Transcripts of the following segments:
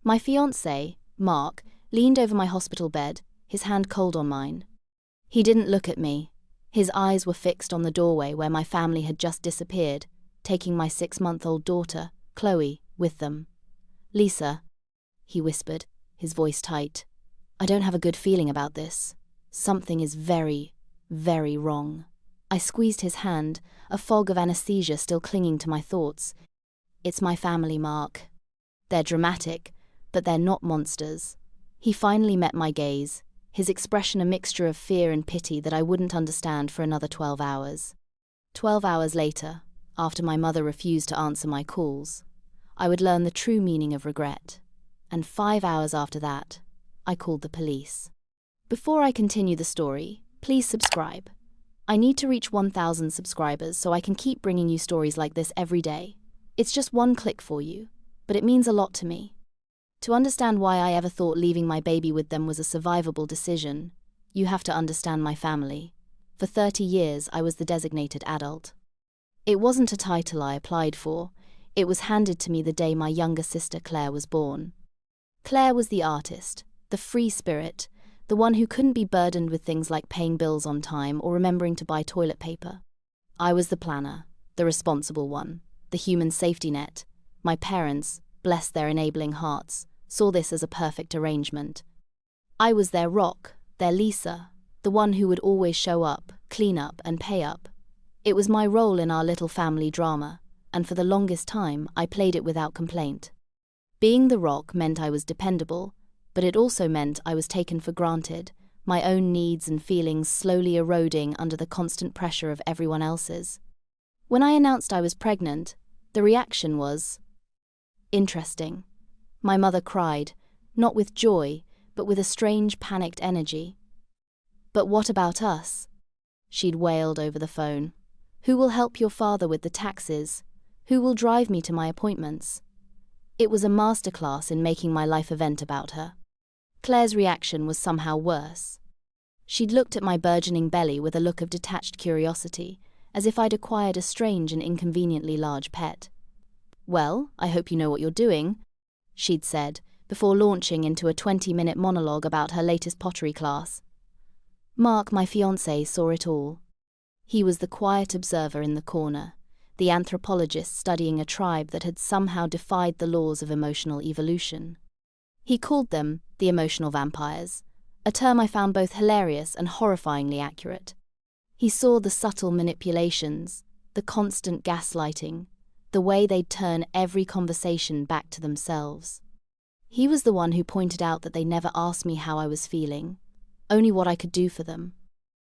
My fiancé, Mark, leaned over my hospital bed, his hand cold on mine. He didn't look at me. His eyes were fixed on the doorway where my family had just disappeared, taking my 6-month-old daughter, Chloe, with them. "Lisa," he whispered, his voice tight, "I don't have a good feeling about this. Something is very, very wrong." I squeezed his hand, a fog of anesthesia still clinging to my thoughts. "It's my family, Mark. They're dramatic, but they're not monsters." He finally met my gaze, his expression a mixture of fear and pity that I wouldn't understand for another 12 hours. 12 hours later, after my mother refused to answer my calls, I would learn the true meaning of regret. And 5 hours after that, I called the police. Before I continue the story, please subscribe. I need to reach 1,000 subscribers so I can keep bringing you stories like this every day. It's just one click for you, but it means a lot to me. To understand why I ever thought leaving my baby with them was a survivable decision, you have to understand my family. For 30 years, I was the designated adult. It wasn't a title I applied for. It was handed to me the day my younger sister Claire was born. Claire was the artist, the free spirit, the one who couldn't be burdened with things like paying bills on time or remembering to buy toilet paper. I was the planner, the responsible one, the human safety net. My parents, bless their enabling hearts, saw this as a perfect arrangement. I was their rock, their Lisa, the one who would always show up, clean up, and pay up. It was my role in our little family drama, and for the longest time I played it without complaint. Being the rock meant I was dependable, but it also meant I was taken for granted, my own needs and feelings slowly eroding under the constant pressure of everyone else's. When I announced I was pregnant, the reaction was interesting. My mother cried, not with joy, but with a strange panicked energy. "But what about us?" she'd wailed over the phone. "Who will help your father with the taxes? Who will drive me to my appointments?" It was a masterclass in making my life event about her. Claire's reaction was somehow worse. She'd looked at my burgeoning belly with a look of detached curiosity, as if I'd acquired a strange and inconveniently large pet. "Well, I hope you know what you're doing," she'd said, before launching into a 20-minute monologue about her latest pottery class. Mark, my fiancé, saw it all. He was the quiet observer in the corner, the anthropologist studying a tribe that had somehow defied the laws of emotional evolution. He called them the emotional vampires, a term I found both hilarious and horrifyingly accurate. He saw the subtle manipulations, the constant gaslighting, the way they'd turn every conversation back to themselves. He was the one who pointed out that they never asked me how I was feeling, only what I could do for them.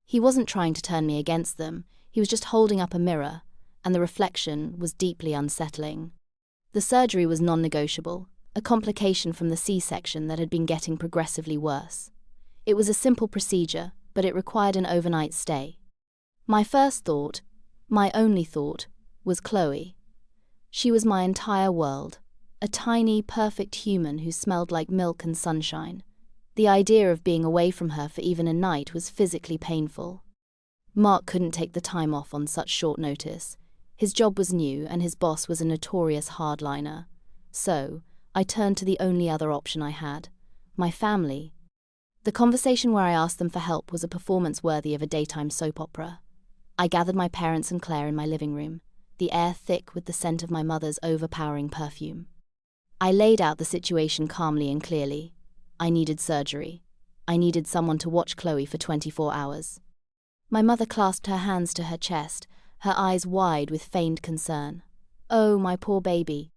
He wasn't trying to turn me against them, he was just holding up a mirror, and the reflection was deeply unsettling. The surgery was non-negotiable, a complication from the C-section that had been getting progressively worse. It was a simple procedure, but it required an overnight stay. My first thought, my only thought, was Chloe. She was my entire world, a tiny, perfect human who smelled like milk and sunshine. The idea of being away from her for even a night was physically painful. Mark couldn't take the time off on such short notice. His job was new and his boss was a notorious hardliner. So, I turned to the only other option I had, my family. The conversation where I asked them for help was a performance worthy of a daytime soap opera. I gathered my parents and Claire in my living room, the air thick with the scent of my mother's overpowering perfume. I laid out the situation calmly and clearly. I needed surgery. I needed someone to watch Chloe for 24 hours. My mother clasped her hands to her chest, her eyes wide with feigned concern. "Oh, my poor baby,"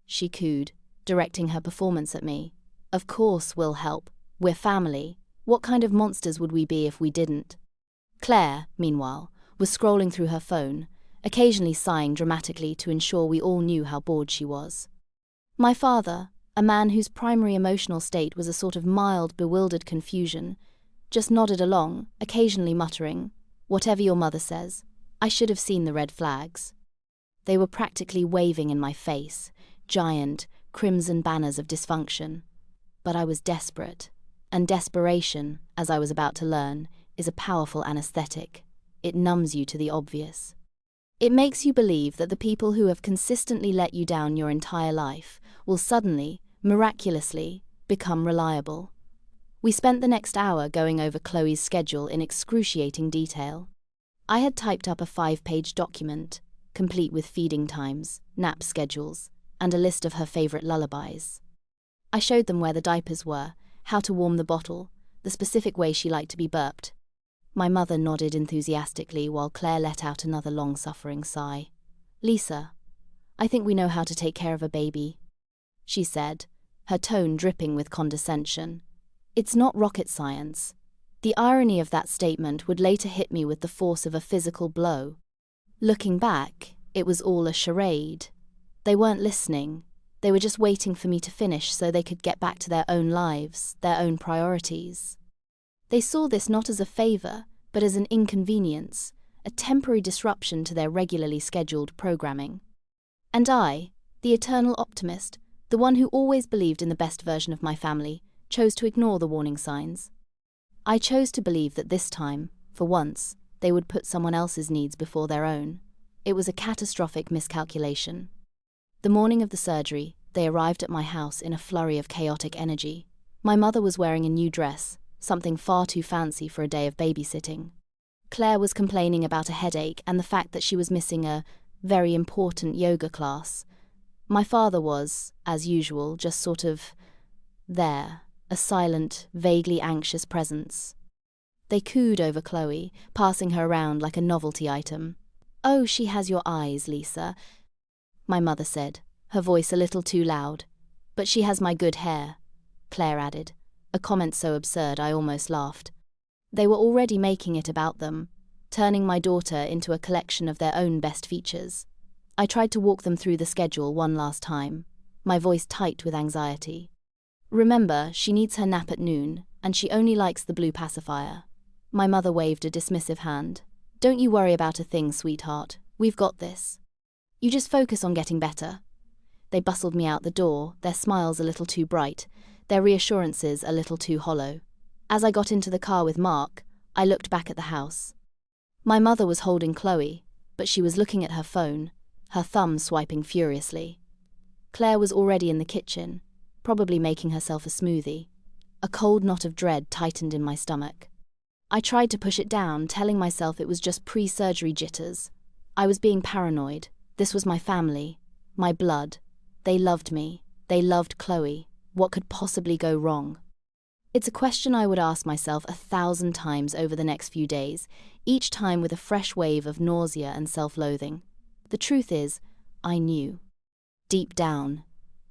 she cooed, directing her performance at me. "Of course we'll help. We're family. What kind of monsters would we be if we didn't?" Claire, meanwhile, was scrolling through her phone, occasionally sighing dramatically to ensure we all knew how bored she was. My father, a man whose primary emotional state was a sort of mild, bewildered confusion, just nodded along, occasionally muttering, "Whatever your mother says, I should have seen the red flags." They were practically waving in my face, giant, crimson banners of dysfunction. But I was desperate, and desperation, as I was about to learn, is a powerful anesthetic. It numbs you to the obvious. It makes you believe that the people who have consistently let you down your entire life will suddenly, miraculously, become reliable. We spent the next hour going over Chloe's schedule in excruciating detail. I had typed up a 5-page document, complete with feeding times, nap schedules, and a list of her favorite lullabies. I showed them where the diapers were, how to warm the bottle, the specific way she liked to be burped. My mother nodded enthusiastically while Claire let out another long-suffering sigh. "Lisa, I think we know how to take care of a baby," she said, her tone dripping with condescension. It's not rocket science. The irony of that statement would later hit me with the force of a physical blow. Looking back, it was all a charade. They weren't listening. They were just waiting for me to finish so they could get back to their own lives, their own priorities. They saw this not as a favor, but as an inconvenience, a temporary disruption to their regularly scheduled programming. And I, the eternal optimist, the one who always believed in the best version of my family, chose to ignore the warning signs. I chose to believe that this time, for once, they would put someone else's needs before their own. It was a catastrophic miscalculation. The morning of the surgery, they arrived at my house in a flurry of chaotic energy. My mother was wearing a new dress, something far too fancy for a day of babysitting. Claire was complaining about a headache and the fact that she was missing a very important yoga class. My father was, as usual, just sort of there, a silent, vaguely anxious presence. They cooed over Chloe, passing her around like a novelty item. "Oh, she has your eyes, Lisa," my mother said, her voice a little too loud. "But she has my good hair," Claire added, a comment so absurd I almost laughed. They were already making it about them, turning my daughter into a collection of their own best features. I tried to walk them through the schedule one last time, my voice tight with anxiety. "Remember, she needs her nap at noon, and she only likes the blue pacifier." My mother waved a dismissive hand. "Don't you worry about a thing, sweetheart. We've got this. You just focus on getting better." They bustled me out the door, their smiles a little too bright, their reassurances a little too hollow. As I got into the car with Mark, I looked back at the house. My mother was holding Chloe, but she was looking at her phone, her thumb swiping furiously. Claire was already in the kitchen, probably making herself a smoothie. A cold knot of dread tightened in my stomach. I tried to push it down, telling myself it was just pre-surgery jitters. I was being paranoid. This was my family, my blood. They loved me. They loved Chloe. What could possibly go wrong? It's a question I would ask myself 1,000 times over the next few days, each time with a fresh wave of nausea and self-loathing. The truth is, I knew. Deep down,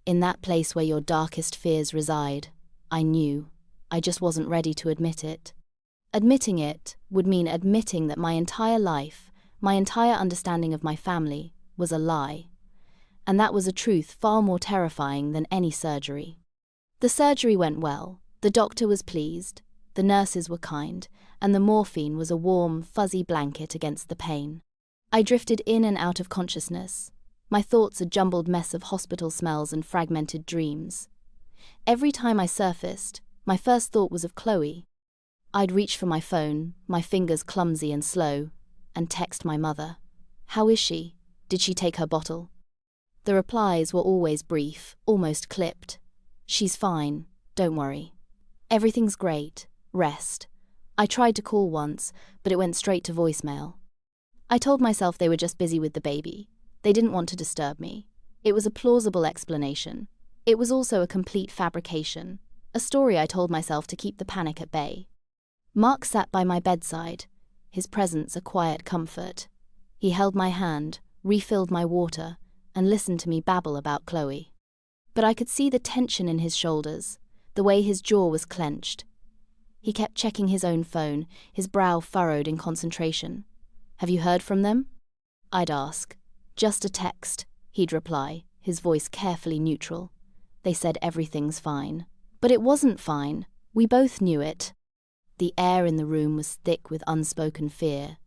in that place where your darkest fears reside, I knew. I just wasn't ready to admit it. Admitting it would mean admitting that my entire life, my entire understanding of my family, was a lie. And that was a truth far more terrifying than any surgery. The surgery went well. The doctor was pleased, the nurses were kind, and the morphine was a warm, fuzzy blanket against the pain. I drifted in and out of consciousness, my thoughts a jumbled mess of hospital smells and fragmented dreams. Every time I surfaced, my first thought was of Chloe. I'd reach for my phone, my fingers clumsy and slow, and text my mother. "How is she? Did she take her bottle?" The replies were always brief, almost clipped. "She's fine, don't worry. Everything's great, rest." I tried to call once, but it went straight to voicemail. I told myself they were just busy with the baby. They didn't want to disturb me. It was a plausible explanation. It was also a complete fabrication, a story I told myself to keep the panic at bay. Mark sat by my bedside, his presence a quiet comfort. He held my hand, refilled my water, and listened to me babble about Chloe. But I could see the tension in his shoulders, the way his jaw was clenched. He kept checking his own phone, his brow furrowed in concentration. "Have you heard from them?" I'd ask. "Just a text," he'd reply, his voice carefully neutral. "They said everything's fine." But it wasn't fine. We both knew it. The air in the room was thick with unspoken fear.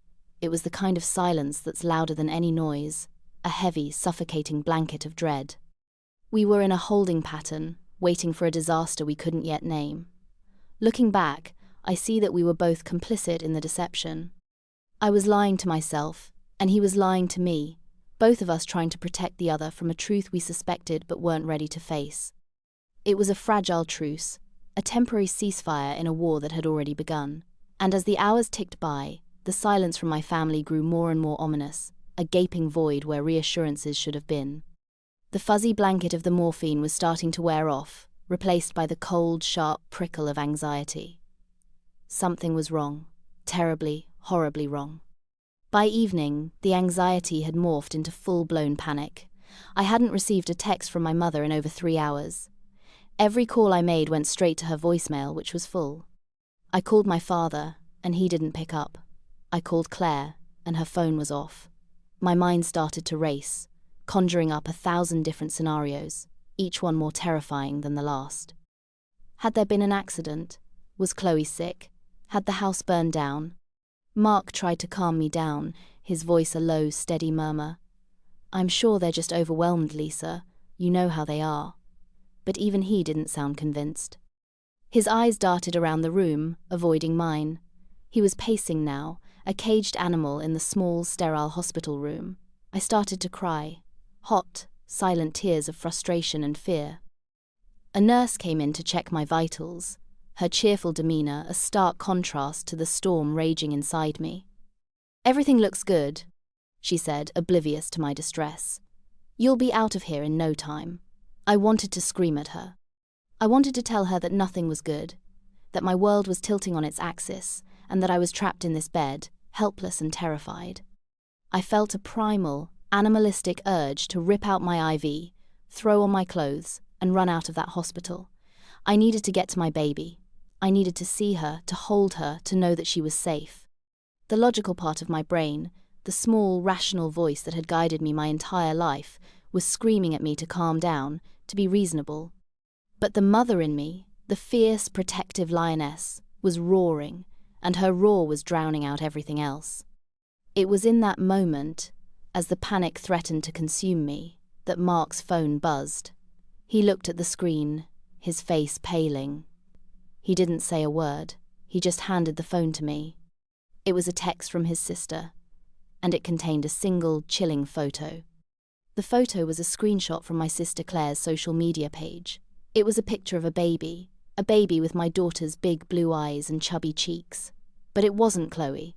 It was the kind of silence that's louder than any noise, a heavy, suffocating blanket of dread. We were in a holding pattern, waiting for a disaster we couldn't yet name. Looking back, I see that we were both complicit in the deception. I was lying to myself, and he was lying to me, both of us trying to protect the other from a truth we suspected but weren't ready to face. It was a fragile truce, a temporary ceasefire in a war that had already begun. And as the hours ticked by, the silence from my family grew more and more ominous, a gaping void where reassurances should have been. The fuzzy blanket of the morphine was starting to wear off, replaced by the cold, sharp prickle of anxiety. Something was wrong, terribly, horribly wrong. By evening, the anxiety had morphed into full-blown panic. I hadn't received a text from my mother in over 3 hours. Every call I made went straight to her voicemail, which was full. I called my father, and he didn't pick up. I called Claire, and her phone was off. My mind started to race, conjuring up 1,000 different scenarios, each one more terrifying than the last. Had there been an accident? Was Chloe sick? Had the house burned down? Mark tried to calm me down, his voice a low, steady murmur. "I'm sure they're just overwhelmed, Lisa. You know how they are." But even he didn't sound convinced. His eyes darted around the room, avoiding mine. He was pacing now, a caged animal in the small, sterile hospital room. I started to cry. Hot, silent tears of frustration and fear. A nurse came in to check my vitals, her cheerful demeanor a stark contrast to the storm raging inside me. "Everything looks good," she said, oblivious to my distress. "You'll be out of here in no time." I wanted to scream at her. I wanted to tell her that nothing was good, that my world was tilting on its axis, and that I was trapped in this bed, helpless and terrified. I felt a primal, animalistic urge to rip out my IV, throw on my clothes, and run out of that hospital. I needed to get to my baby. I needed to see her, to hold her, to know that she was safe. The logical part of my brain, the small, rational voice that had guided me my entire life, was screaming at me to calm down, to be reasonable. But the mother in me, the fierce, protective lioness, was roaring, and her roar was drowning out everything else. It was in that moment, as the panic threatened to consume me, that Mark's phone buzzed. He looked at the screen, his face paling. He didn't say a word. He just handed the phone to me. It was a text from his sister, and it contained a single, chilling photo. The photo was a screenshot from my sister Claire's social media page. It was a picture of a baby with my daughter's big blue eyes and chubby cheeks. But it wasn't Chloe.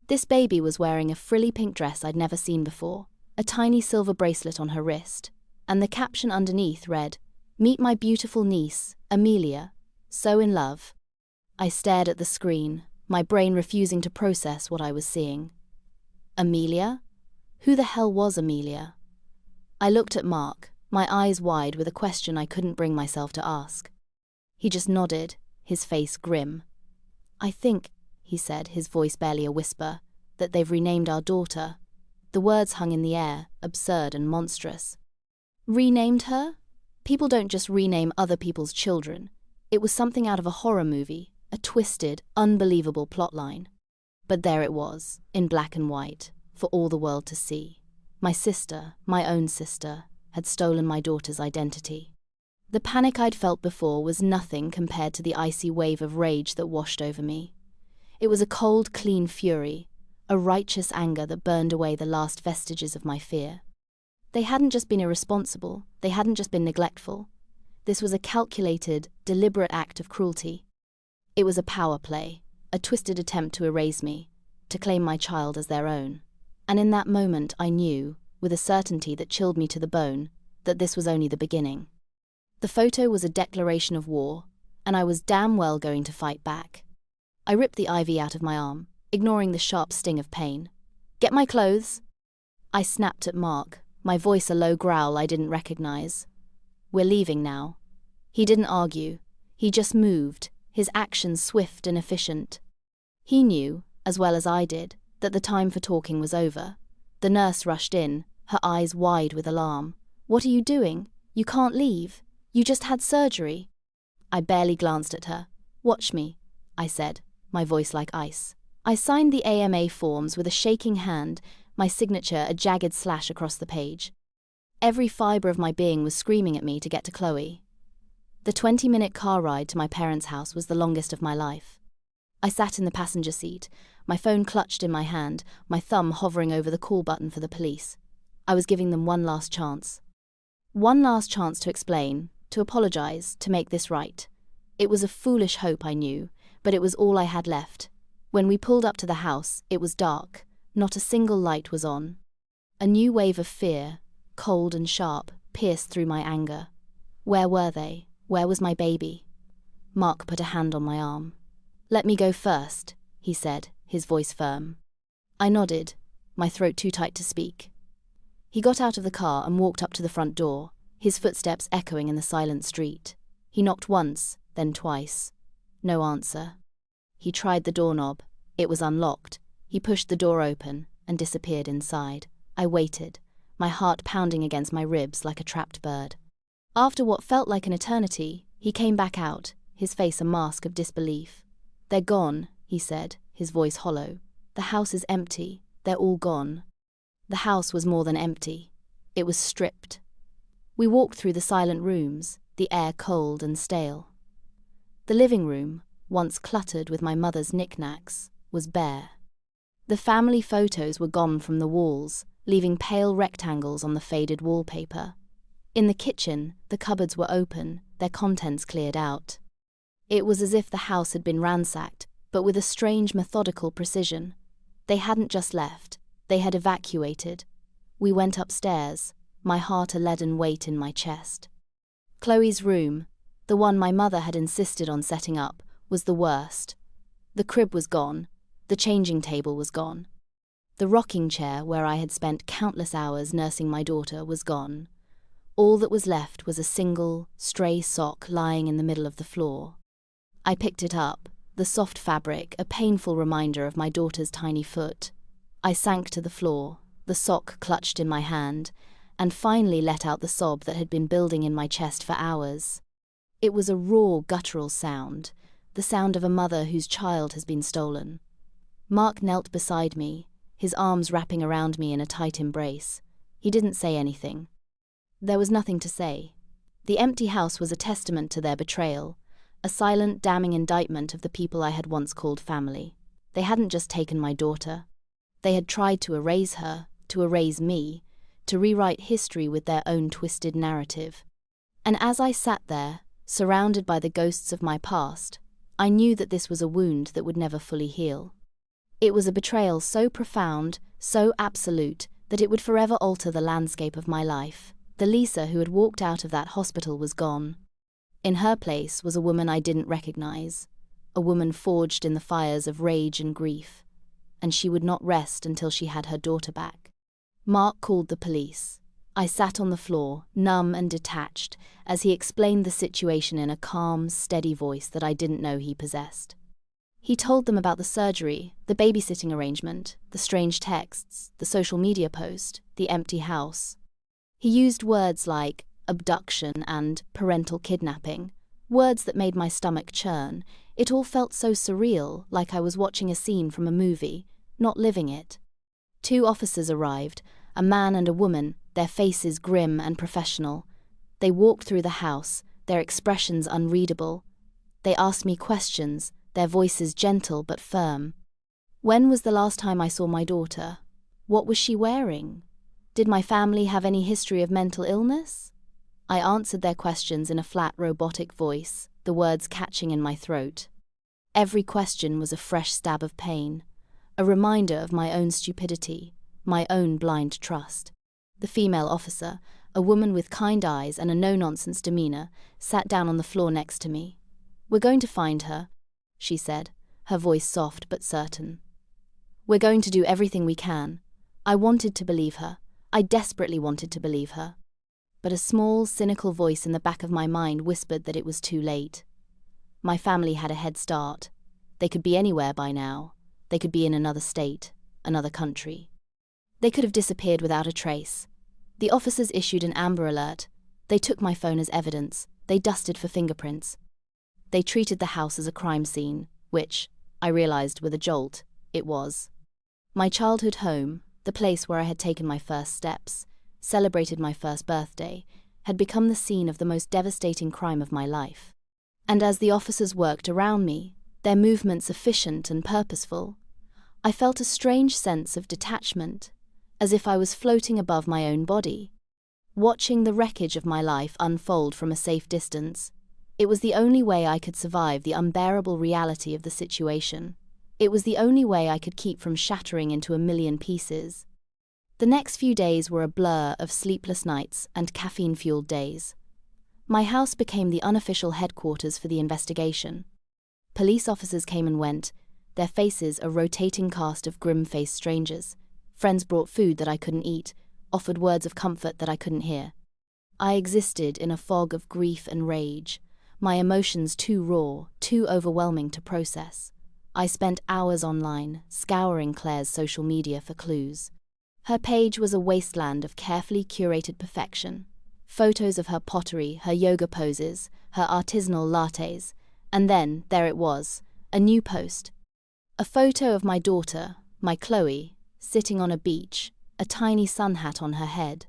This baby was wearing a frilly pink dress I'd never seen before, a tiny silver bracelet on her wrist, and the caption underneath read, "Meet my beautiful niece, Amelia, so in love." I stared at the screen, my brain refusing to process what I was seeing. Amelia? Who the hell was Amelia? I looked at Mark, my eyes wide with a question I couldn't bring myself to ask. He just nodded, his face grim. "I think," he said, his voice barely a whisper, "that they've renamed our daughter." The words hung in the air, absurd and monstrous. Renamed her? People don't just rename other people's children. It was something out of a horror movie, a twisted, unbelievable plotline. But there it was, in black and white, for all the world to see. My sister, my own sister, had stolen my daughter's identity. The panic I'd felt before was nothing compared to the icy wave of rage that washed over me. It was a cold, clean fury, a righteous anger that burned away the last vestiges of my fear. They hadn't just been irresponsible, they hadn't just been neglectful. This was a calculated, deliberate act of cruelty. It was a power play, a twisted attempt to erase me, to claim my child as their own. And in that moment I knew, with a certainty that chilled me to the bone, that this was only the beginning. The photo was a declaration of war, and I was damn well going to fight back. I ripped the IV out of my arm, ignoring the sharp sting of pain. "Get my clothes!" I snapped at Mark, my voice a low growl I didn't recognize. "We're leaving now." He didn't argue. He just moved, his actions swift and efficient. He knew, as well as I did, that the time for talking was over. The nurse rushed in, her eyes wide with alarm. "What are you doing? You can't leave. You just had surgery." I barely glanced at her. "Watch me," I said, my voice like ice. I signed the AMA forms with a shaking hand, my signature a jagged slash across the page. Every fibre of my being was screaming at me to get to Chloe. The 20-minute car ride to my parents' house was the longest of my life. I sat in the passenger seat, my phone clutched in my hand, my thumb hovering over the call button for the police. I was giving them one last chance. One last chance to explain, to apologize, to make this right. It was a foolish hope, I knew, but it was all I had left. When we pulled up to the house, it was dark. Not a single light was on. A new wave of fear, cold and sharp, pierced through my anger. Where were they? Where was my baby? Mark put a hand on my arm. "Let me go first," he said, his voice firm. I nodded, my throat too tight to speak. He got out of the car and walked up to the front door, his footsteps echoing in the silent street. He knocked once, then twice. No answer. He tried the doorknob. It was unlocked. He pushed the door open and disappeared inside. I waited, my heart pounding against my ribs like a trapped bird. After what felt like an eternity, he came back out, his face a mask of disbelief. "They're gone," he said, his voice hollow. "The house is empty. They're all gone." The house was more than empty. It was stripped. We walked through the silent rooms, the air cold and stale. The living room, once cluttered with my mother's knickknacks, was bare. The family photos were gone from the walls, leaving pale rectangles on the faded wallpaper. In the kitchen, the cupboards were open, their contents cleared out. It was as if the house had been ransacked, but with a strange methodical precision. They hadn't just left, they had evacuated. We went upstairs, my heart a leaden weight in my chest. Chloe's room, the one my mother had insisted on setting up, was the worst. The crib was gone, the changing table was gone. The rocking chair where I had spent countless hours nursing my daughter was gone. All that was left was a single, stray sock lying in the middle of the floor. I picked it up, the soft fabric, a painful reminder of my daughter's tiny foot. I sank to the floor, the sock clutched in my hand, and finally let out the sob that had been building in my chest for hours. It was a raw, guttural sound, the sound of a mother whose child has been stolen. Mark knelt beside me, his arms wrapping around me in a tight embrace. He didn't say anything. There was nothing to say. The empty house was a testament to their betrayal, a silent, damning indictment of the people I had once called family. They hadn't just taken my daughter. They had tried to erase her, to erase me, to rewrite history with their own twisted narrative. And as I sat there, surrounded by the ghosts of my past, I knew that this was a wound that would never fully heal. It was a betrayal so profound, so absolute, that it would forever alter the landscape of my life. The Lisa who had walked out of that hospital was gone. In her place was a woman I didn't recognize, a woman forged in the fires of rage and grief, and she would not rest until she had her daughter back. Mark called the police. I sat on the floor, numb and detached, as he explained the situation in a calm, steady voice that I didn't know he possessed. He told them about the surgery, the babysitting arrangement, the strange texts, the social media post, the empty house. He used words like abduction and parental kidnapping, words that made my stomach churn. It all felt so surreal, like I was watching a scene from a movie, not living it. 2 officers arrived, a man and a woman, their faces grim and professional. They walked through the house, their expressions unreadable. They asked me questions, their voices gentle but firm. When was the last time I saw my daughter? What was she wearing? Did my family have any history of mental illness? I answered their questions in a flat, robotic voice, the words catching in my throat. Every question was a fresh stab of pain, a reminder of my own stupidity, my own blind trust. The female officer, a woman with kind eyes and a no-nonsense demeanor, sat down on the floor next to me. "We're going to find her," she said, her voice soft but certain. "We're going to do everything we can." I wanted to believe her. I desperately wanted to believe her. But a small, cynical voice in the back of my mind whispered that it was too late. My family had a head start. They could be anywhere by now. They could be in another state, another country. They could have disappeared without a trace. The officers issued an Amber Alert. They took my phone as evidence. They dusted for fingerprints. They treated the house as a crime scene, which, I realized with a jolt, it was. My childhood home, the place where I had taken my first steps, celebrated my first birthday, had become the scene of the most devastating crime of my life. And as the officers worked around me, their movements efficient and purposeful, I felt a strange sense of detachment, as if I was floating above my own body. watching the wreckage of my life unfold from a safe distance. It was the only way I could survive the unbearable reality of the situation. It was the only way I could keep from shattering into a million pieces. The next few days were a blur of sleepless nights and caffeine-fueled days. My house became the unofficial headquarters for the investigation. Police officers came and went, their faces a rotating cast of grim-faced strangers. Friends brought food that I couldn't eat, offered words of comfort that I couldn't hear. I existed in a fog of grief and rage, my emotions too raw, too overwhelming to process. I spent hours online, scouring Claire's social media for clues. Her page was a wasteland of carefully curated perfection. Photos of her pottery, her yoga poses, her artisanal lattes, and then, there it was, a new post. A photo of my daughter, my Chloe, sitting on a beach, a tiny sun hat on her head.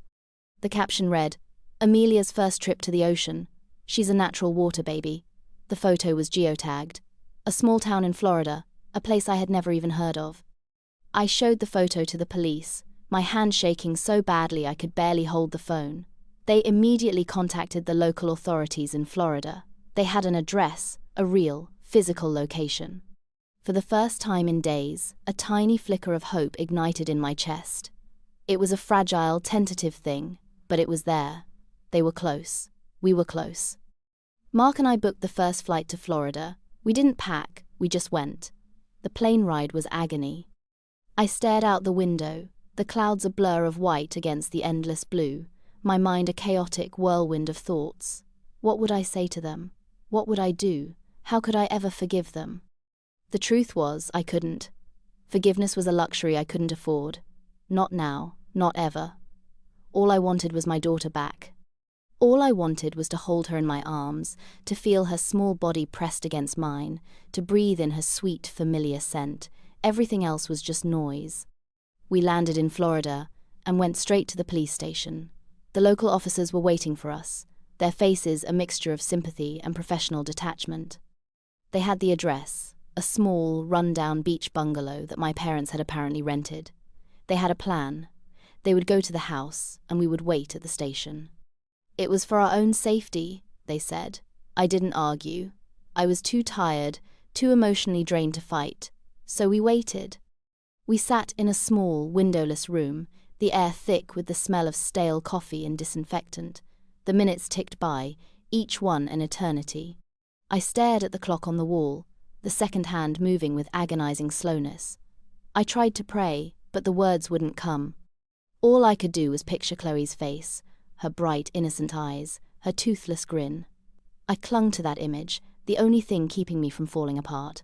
The caption read, "Amelia's first trip to the ocean. She's a natural water baby." The photo was geotagged. A small town in Florida, a place I had never even heard of. I showed the photo to the police, my hand shaking so badly I could barely hold the phone. They immediately contacted the local authorities in Florida. They had an address, a real, physical location. For the first time in days, a tiny flicker of hope ignited in my chest. It was a fragile, tentative thing, but it was there. They were close. We were close. Mark and I booked the first flight to Florida. We didn't pack, we just went. The plane ride was agony. I stared out the window, the clouds a blur of white against the endless blue, my mind a chaotic whirlwind of thoughts. What would I say to them? What would I do? How could I ever forgive them? The truth was, I couldn't. Forgiveness was a luxury I couldn't afford. Not now, not ever. All I wanted was my daughter back. All I wanted was to hold her in my arms, to feel her small body pressed against mine, to breathe in her sweet, familiar scent. Everything else was just noise. We landed in Florida and went straight to the police station. The local officers were waiting for us, their faces a mixture of sympathy and professional detachment. They had the address, a small, run-down beach bungalow that my parents had apparently rented. They had a plan. They would go to the house, and we would wait at the station. It was for our own safety, they said. I didn't argue. I was too tired, too emotionally drained to fight, so we waited. We sat in a small, windowless room, the air thick with the smell of stale coffee and disinfectant. The minutes ticked by, each one an eternity. I stared at the clock on the wall, the second hand moving with agonizing slowness. I tried to pray, but the words wouldn't come. All I could do was picture Chloe's face, her bright, innocent eyes, her toothless grin. I clung to that image, the only thing keeping me from falling apart.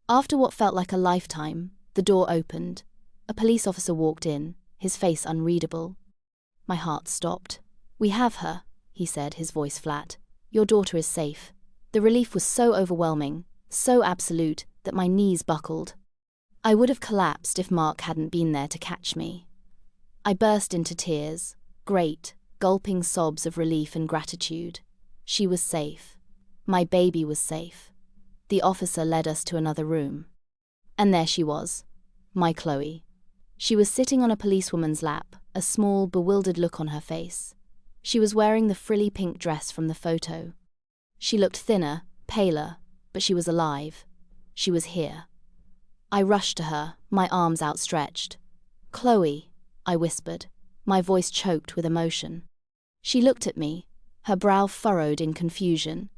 After what felt like a lifetime, the door opened. A police officer walked in, his face unreadable. My heart stopped. "We have her," he said, his voice flat. "Your daughter is safe." The relief was so overwhelming, so absolute, that my knees buckled. I would have collapsed if Mark hadn't been there to catch me. I burst into tears, great, gulping sobs of relief and gratitude. She was safe. My baby was safe. The officer led us to another room. And there she was, my Chloe. She was sitting on a policewoman's lap, a small, bewildered look on her face. She was wearing the frilly pink dress from the photo. She looked thinner, paler, but she was alive. She was here. I rushed to her, my arms outstretched. "Chloe," I whispered, my voice choked with emotion. She looked at me, her brow furrowed in confusion.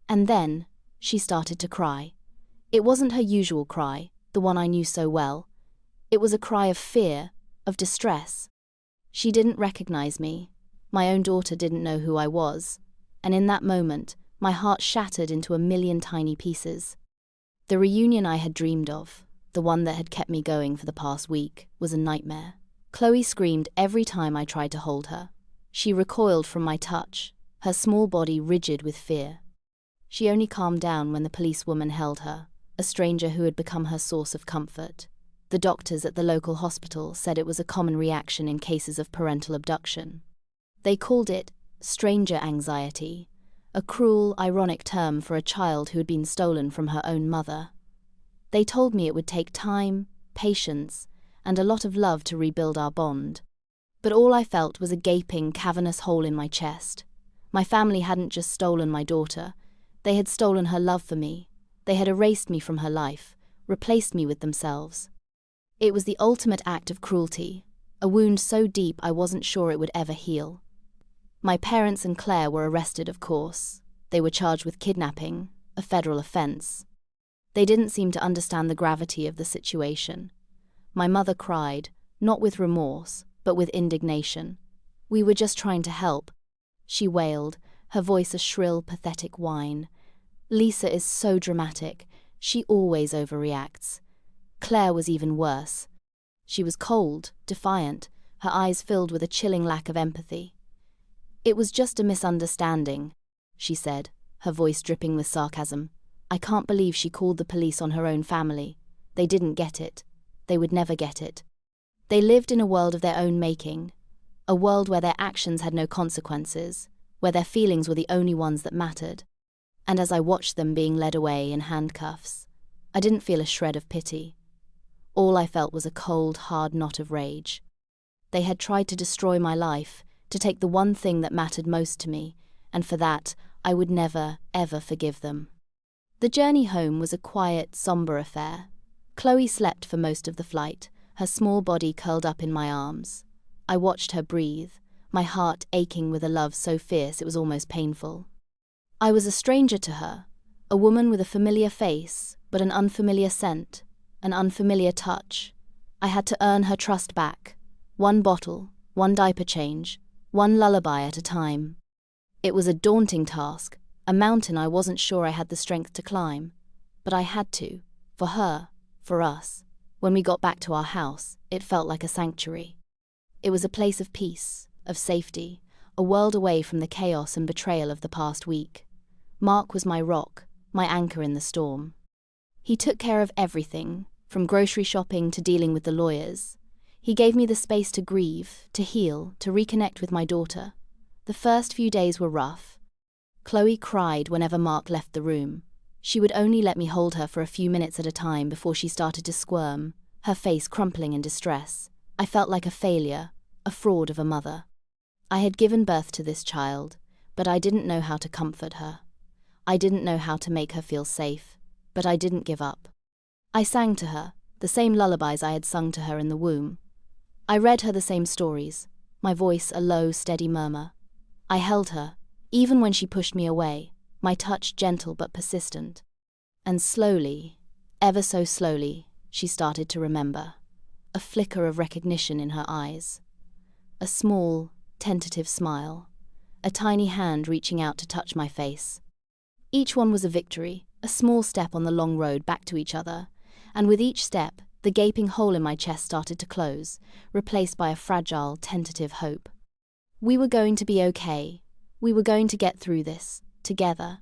And then, she started to cry. It wasn't her usual cry, the one I knew so well. It was a cry of fear, of distress. She didn't recognize me. My own daughter didn't know who I was. And in that moment, my heart shattered into a million tiny pieces. The reunion I had dreamed of, the one that had kept me going for the past week, was a nightmare. Chloe screamed every time I tried to hold her. She recoiled from my touch, her small body rigid with fear. She only calmed down when the policewoman held her, a stranger who had become her source of comfort. The doctors at the local hospital said it was a common reaction in cases of parental abduction. They called it stranger anxiety, a cruel, ironic term for a child who had been stolen from her own mother. They told me it would take time, patience, and a lot of love to rebuild our bond. But all I felt was a gaping, cavernous hole in my chest. My family hadn't just stolen my daughter. They had stolen her love for me. They had erased me from her life, replaced me with themselves. It was the ultimate act of cruelty, a wound so deep I wasn't sure it would ever heal. My parents and Claire were arrested, of course. They were charged with kidnapping, a federal offense. They didn't seem to understand the gravity of the situation. My mother cried, not with remorse, but with indignation. "We were just trying to help," she wailed, her voice a shrill, pathetic whine. "Lisa is so dramatic. She always overreacts." Claire was even worse. She was cold, defiant, her eyes filled with a chilling lack of empathy. "It was just a misunderstanding," she said, her voice dripping with sarcasm. "I can't believe she called the police on her own family. They didn't get it. They would never get it. They lived in a world of their own making, a world where their actions had no consequences, where their feelings were the only ones that mattered. And as I watched them being led away in handcuffs, I didn't feel a shred of pity. All I felt was a cold, hard knot of rage. They had tried to destroy my life, to take the one thing that mattered most to me, and for that, I would never, ever forgive them. The journey home was a quiet, somber affair. Chloe slept for most of the flight, her small body curled up in my arms. I watched her breathe, my heart aching with a love so fierce it was almost painful. I was a stranger to her, a woman with a familiar face, but an unfamiliar scent, an unfamiliar touch. I had to earn her trust back, one bottle, one diaper change, one lullaby at a time. It was a daunting task, a mountain I wasn't sure I had the strength to climb, but I had to, for her, for us. When we got back to our house, it felt like a sanctuary. It was a place of peace, of safety, a world away from the chaos and betrayal of the past week. Mark was my rock, my anchor in the storm. He took care of everything, from grocery shopping to dealing with the lawyers. He gave me the space to grieve, to heal, to reconnect with my daughter. The first few days were rough. Chloe cried whenever Mark left the room. She would only let me hold her for a few minutes at a time before she started to squirm, her face crumpling in distress. I felt like a failure, a fraud of a mother. I had given birth to this child, but I didn't know how to comfort her. I didn't know how to make her feel safe, but I didn't give up. I sang to her, the same lullabies I had sung to her in the womb. I read her the same stories, my voice a low, steady murmur. I held her, even when she pushed me away, my touch gentle but persistent. And slowly, ever so slowly, she started to remember. A flicker of recognition in her eyes. A small, tentative smile. A tiny hand reaching out to touch my face. Each one was a victory, a small step on the long road back to each other, and with each step, the gaping hole in my chest started to close, replaced by a fragile, tentative hope. We were going to be okay. We were going to get through this, together.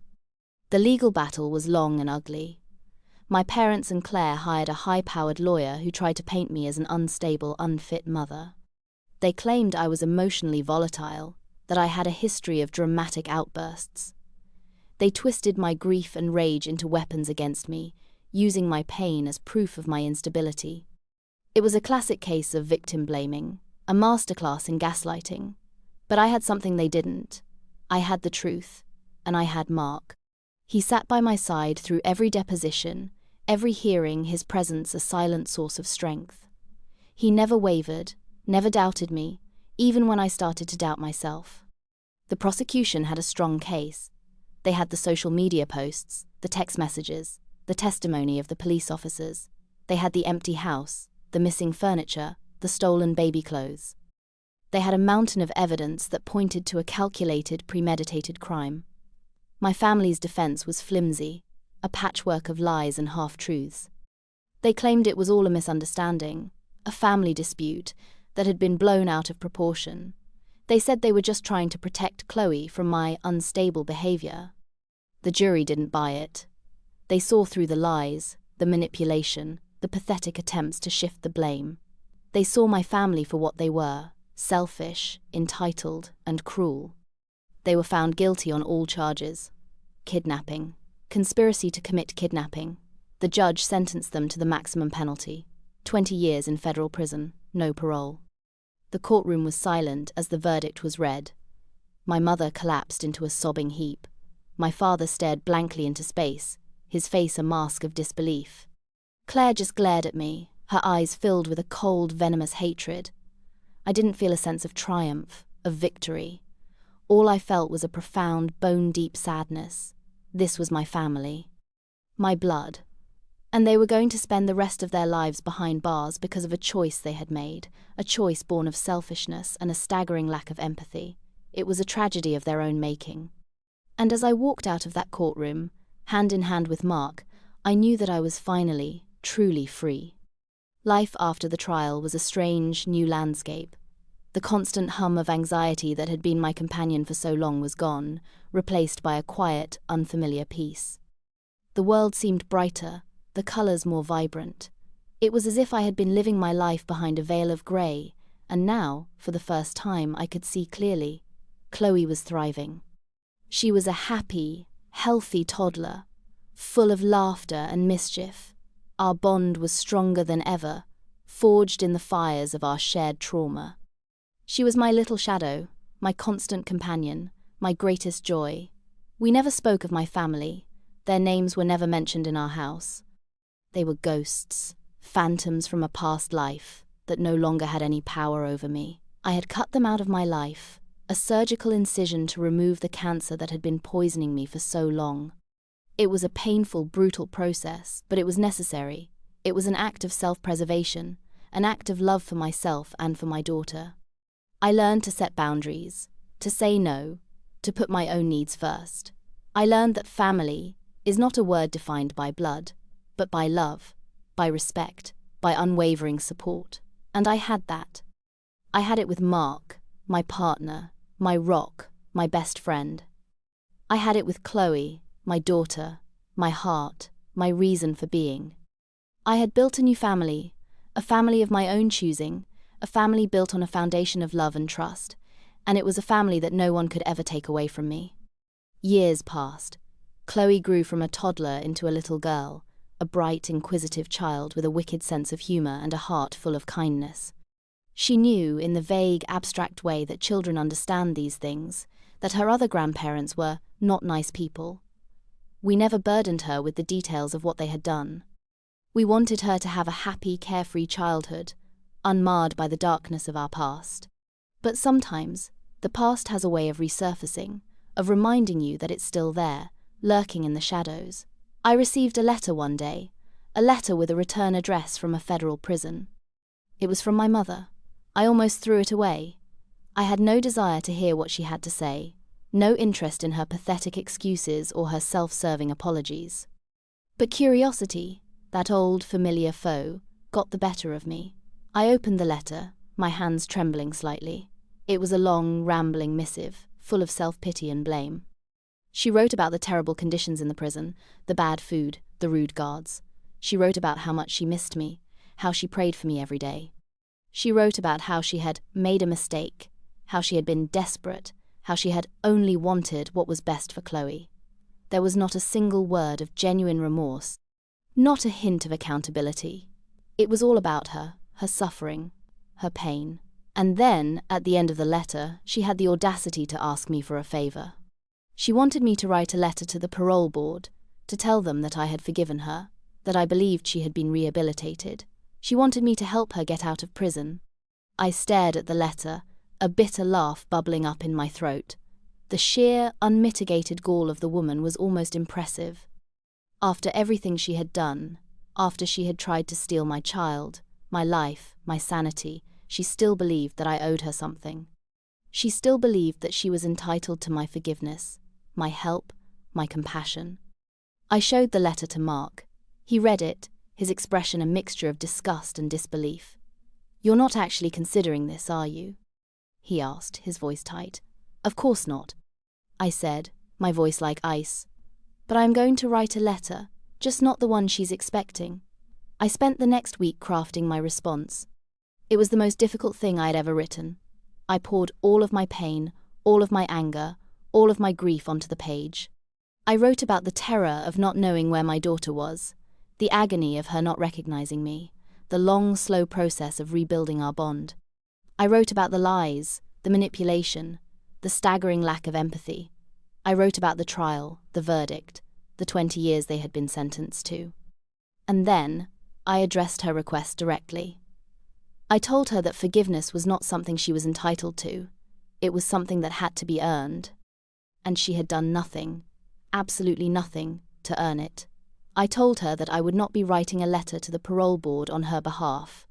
The legal battle was long and ugly. My parents and Claire hired a high-powered lawyer who tried to paint me as an unstable, unfit mother. They claimed I was emotionally volatile, that I had a history of dramatic outbursts. They twisted my grief and rage into weapons against me, using my pain as proof of my instability. It was a classic case of victim blaming, a masterclass in gaslighting. But I had something they didn't. I had the truth, and I had Mark. He sat by my side through every deposition, every hearing, his presence a silent source of strength. He never wavered, never doubted me, even when I started to doubt myself. The prosecution had a strong case. They had the social media posts, the text messages, the testimony of the police officers. They had the empty house, the missing furniture, the stolen baby clothes. They had a mountain of evidence that pointed to a calculated, premeditated crime. My family's defense was flimsy, a patchwork of lies and half-truths. They claimed it was all a misunderstanding, a family dispute that had been blown out of proportion. They said they were just trying to protect Chloe from my unstable behavior. The jury didn't buy it. They saw through the lies, the manipulation, the pathetic attempts to shift the blame. They saw my family for what they were, selfish, entitled, and cruel. They were found guilty on all charges. Kidnapping, conspiracy to commit kidnapping. The judge sentenced them to the maximum penalty, 20 years in federal prison, no parole. The courtroom was silent as the verdict was read. My mother collapsed into a sobbing heap. My father stared blankly into space, his face a mask of disbelief. Claire just glared at me, her eyes filled with a cold, venomous hatred. I didn't feel a sense of triumph, of victory. All I felt was a profound, bone-deep sadness. This was my family. My blood. And they were going to spend the rest of their lives behind bars because of a choice they had made, a choice born of selfishness and a staggering lack of empathy. It was a tragedy of their own making. And as I walked out of that courtroom, hand in hand with Mark, I knew that I was finally, truly free. Life after the trial was a strange, new landscape. The constant hum of anxiety that had been my companion for so long was gone, replaced by a quiet, unfamiliar peace. The world seemed brighter, the colours more vibrant. It was as if I had been living my life behind a veil of grey, and now, for the first time, I could see clearly. Chloe was thriving. She was a happy, healthy toddler, full of laughter and mischief. Our bond was stronger than ever, forged in the fires of our shared trauma. She was my little shadow, my constant companion, my greatest joy. We never spoke of my family. Their names were never mentioned in our house. They were ghosts, phantoms from a past life that no longer had any power over me. I had cut them out of my life, a surgical incision to remove the cancer that had been poisoning me for so long. It was a painful, brutal process, but it was necessary. It was an act of self-preservation, an act of love for myself and for my daughter. I learned to set boundaries, to say no, to put my own needs first. I learned that family is not a word defined by blood, but by love, by respect, by unwavering support. And I had that. I had it with Mark, my partner, my rock, my best friend. I had it with Chloe, my daughter, my heart, my reason for being. I had built a new family, a family of my own choosing, a family built on a foundation of love and trust, and it was a family that no one could ever take away from me. Years passed. Chloe grew from a toddler into a little girl, a bright, inquisitive child with a wicked sense of humour and a heart full of kindness. She knew, in the vague, abstract way that children understand these things, that her other grandparents were not nice people. We never burdened her with the details of what they had done. We wanted her to have a happy, carefree childhood, unmarred by the darkness of our past. But sometimes, the past has a way of resurfacing, of reminding you that it's still there, lurking in the shadows. I received a letter one day, a letter with a return address from a federal prison. It was from my mother. I almost threw it away. I had no desire to hear what she had to say, no interest in her pathetic excuses or her self-serving apologies. But curiosity, that old familiar foe, got the better of me. I opened the letter, my hands trembling slightly. It was a long, rambling missive, full of self-pity and blame. She wrote about the terrible conditions in the prison, the bad food, the rude guards. She wrote about how much she missed me, how she prayed for me every day. She wrote about how she had made a mistake, how she had been desperate, how she had only wanted what was best for Chloe. There was not a single word of genuine remorse, not a hint of accountability. It was all about her suffering, her pain. And then, at the end of the letter, she had the audacity to ask me for a favour. She wanted me to write a letter to the parole board, to tell them that I had forgiven her, that I believed she had been rehabilitated. She wanted me to help her get out of prison. I stared at the letter, a bitter laugh bubbling up in my throat. The sheer, unmitigated gall of the woman was almost impressive. After everything she had done, after she had tried to steal my child, my life, my sanity, she still believed that I owed her something. She still believed that she was entitled to my forgiveness, my help, my compassion. I showed the letter to Mark. He read it, his expression a mixture of disgust and disbelief. "You're not actually considering this, are you?" he asked, his voice tight. "Of course not," I said, my voice like ice. "But I'm going to write a letter, just not the one she's expecting." I spent the next week crafting my response. It was the most difficult thing I had ever written. I poured all of my pain, all of my anger, all of my grief onto the page. I wrote about the terror of not knowing where my daughter was, the agony of her not recognizing me, the long, slow process of rebuilding our bond. I wrote about the lies, the manipulation, the staggering lack of empathy. I wrote about the trial, the verdict, the 20 years they had been sentenced to. And then, I addressed her request directly. I told her that forgiveness was not something she was entitled to. It was something that had to be earned. And she had done nothing, absolutely nothing, to earn it. I told her that I would not be writing a letter to the parole board on her behalf.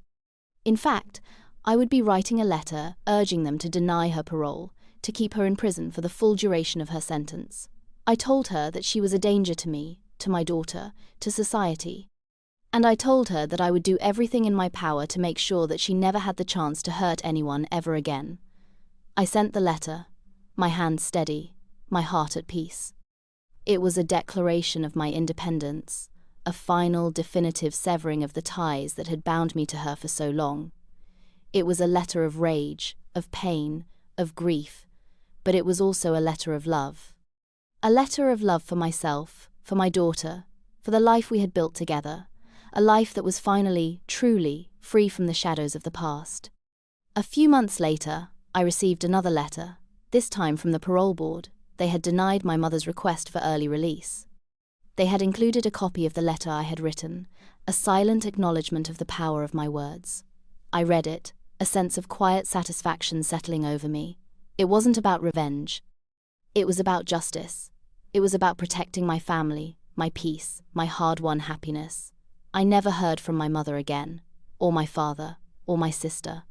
In fact, I would be writing a letter urging them to deny her parole, to keep her in prison for the full duration of her sentence. I told her that she was a danger to me, to my daughter, to society. And I told her that I would do everything in my power to make sure that she never had the chance to hurt anyone ever again. I sent the letter, my hand steady, my heart at peace. It was a declaration of my independence, a final, definitive severing of the ties that had bound me to her for so long. It was a letter of rage, of pain, of grief, but it was also a letter of love. A letter of love for myself, for my daughter, for the life we had built together, a life that was finally, truly, free from the shadows of the past. A few months later, I received another letter, this time from the parole board. They had denied my mother's request for early release. They had included a copy of the letter I had written, a silent acknowledgement of the power of my words. I read it, a sense of quiet satisfaction settling over me. It wasn't about revenge. It was about justice. It was about protecting my family, my peace, my hard-won happiness. I never heard from my mother again, or my father, or my sister.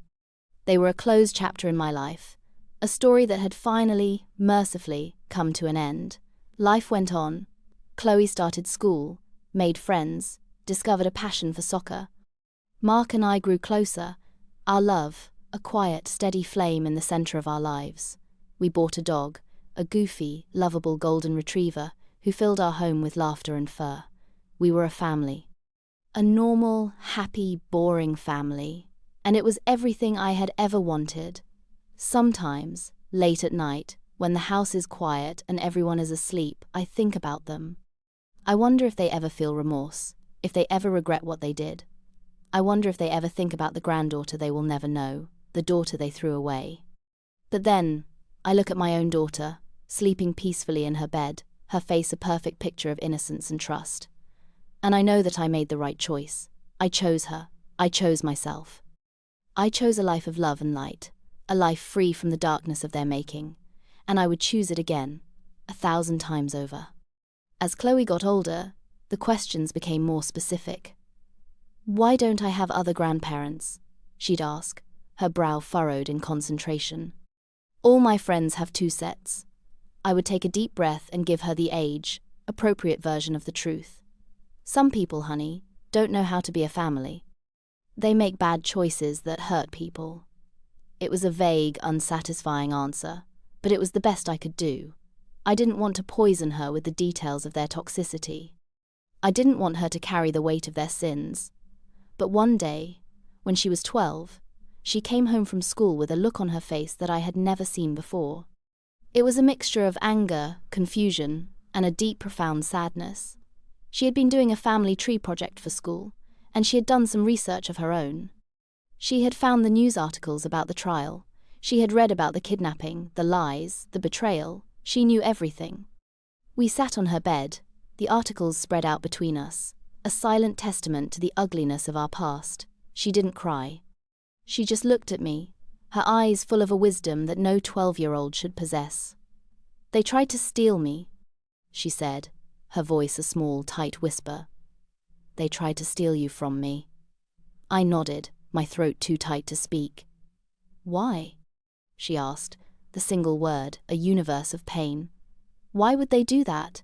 They were a closed chapter in my life, a story that had finally, mercifully, come to an end. Life went on. Chloe started school, made friends, discovered a passion for soccer. Mark and I grew closer, our love, a quiet, steady flame in the center of our lives. We bought a dog, a goofy, lovable golden retriever, who filled our home with laughter and fur. We were a family. A normal, happy, boring family. And it was everything I had ever wanted. Sometimes, late at night, when the house is quiet and everyone is asleep, I think about them. I wonder if they ever feel remorse, if they ever regret what they did. I wonder if they ever think about the granddaughter they will never know, the daughter they threw away. But then, I look at my own daughter, sleeping peacefully in her bed, her face a perfect picture of innocence and trust. And I know that I made the right choice. I chose her. I chose myself. I chose a life of love and light, a life free from the darkness of their making, and I would choose it again, 1,000 times over. As Chloe got older, the questions became more specific. "Why don't I have other grandparents?" she'd ask, her brow furrowed in concentration. "All my friends have 2 sets. I would take a deep breath and give her the age, appropriate version of the truth. Some people, honey, don't know how to be a family. They make bad choices that hurt people." It was a vague, unsatisfying answer, but it was the best I could do. I didn't want to poison her with the details of their toxicity. I didn't want her to carry the weight of their sins. But one day, when she was 12, she came home from school with a look on her face that I had never seen before. It was a mixture of anger, confusion, and a deep, profound sadness. She had been doing a family tree project for school, and she had done some research of her own. She had found the news articles about the trial. She had read about the kidnapping, the lies, the betrayal. She knew everything. We sat on her bed, the articles spread out between us, a silent testament to the ugliness of our past. She didn't cry. She just looked at me, her eyes full of a wisdom that no 12-year-old should possess. "They tried to steal me," she said, her voice a small, tight whisper. "They tried to steal you from me." I nodded, my throat too tight to speak. "Why?" she asked, the single word, a universe of pain. "Why would they do that?"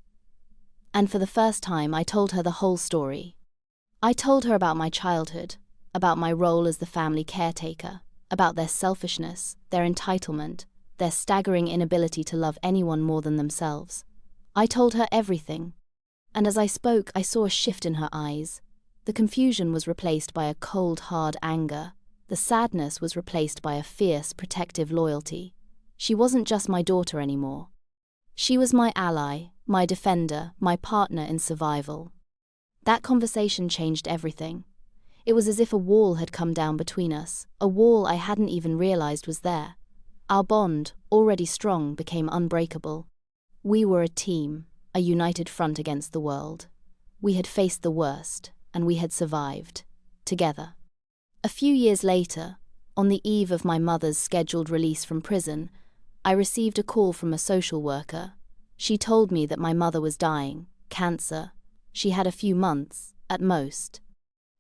And for the first time, I told her the whole story. I told her about my childhood, about my role as the family caretaker, about their selfishness, their entitlement, their staggering inability to love anyone more than themselves. I told her everything. And as I spoke, I saw a shift in her eyes. The confusion was replaced by a cold, hard anger. The sadness was replaced by a fierce, protective loyalty. She wasn't just my daughter anymore. She was my ally, my defender, my partner in survival. That conversation changed everything. It was as if a wall had come down between us, a wall I hadn't even realized was there. Our bond, already strong, became unbreakable. We were a team, a united front against the world. We had faced the worst, and we had survived. Together. A few years later, on the eve of my mother's scheduled release from prison, I received a call from a social worker. She told me that my mother was dying, cancer. She had a few months, at most.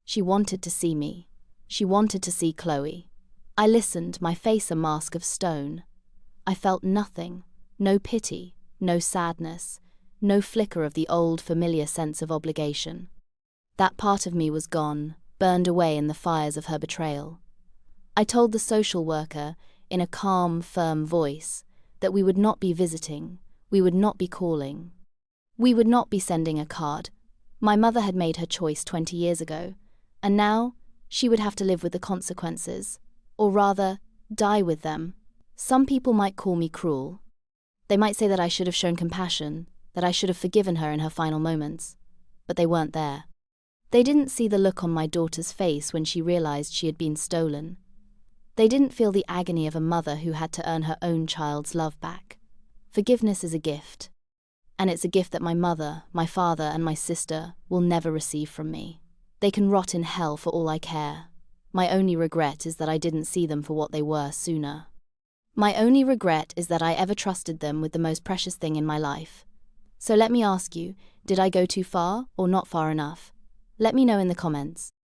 She wanted to see me. She wanted to see Chloe. I listened, my face a mask of stone. I felt nothing, no pity, no sadness, no flicker of the old familiar sense of obligation. That part of me was gone, burned away in the fires of her betrayal. I told the social worker, in a calm, firm voice, that we would not be visiting, we would not be calling. We would not be sending a card. My mother had made her choice 20 years ago, and now she would have to live with the consequences, or rather, die with them. Some people might call me cruel. They might say that I should have shown compassion, that I should have forgiven her in her final moments, but they weren't there. They didn't see the look on my daughter's face when she realized she had been stolen. They didn't feel the agony of a mother who had to earn her own child's love back. Forgiveness is a gift, and it's a gift that my mother, my father, and my sister will never receive from me. They can rot in hell for all I care. My only regret is that I didn't see them for what they were sooner. My only regret is that I ever trusted them with the most precious thing in my life. So let me ask you, did I go too far or not far enough? Let me know in the comments.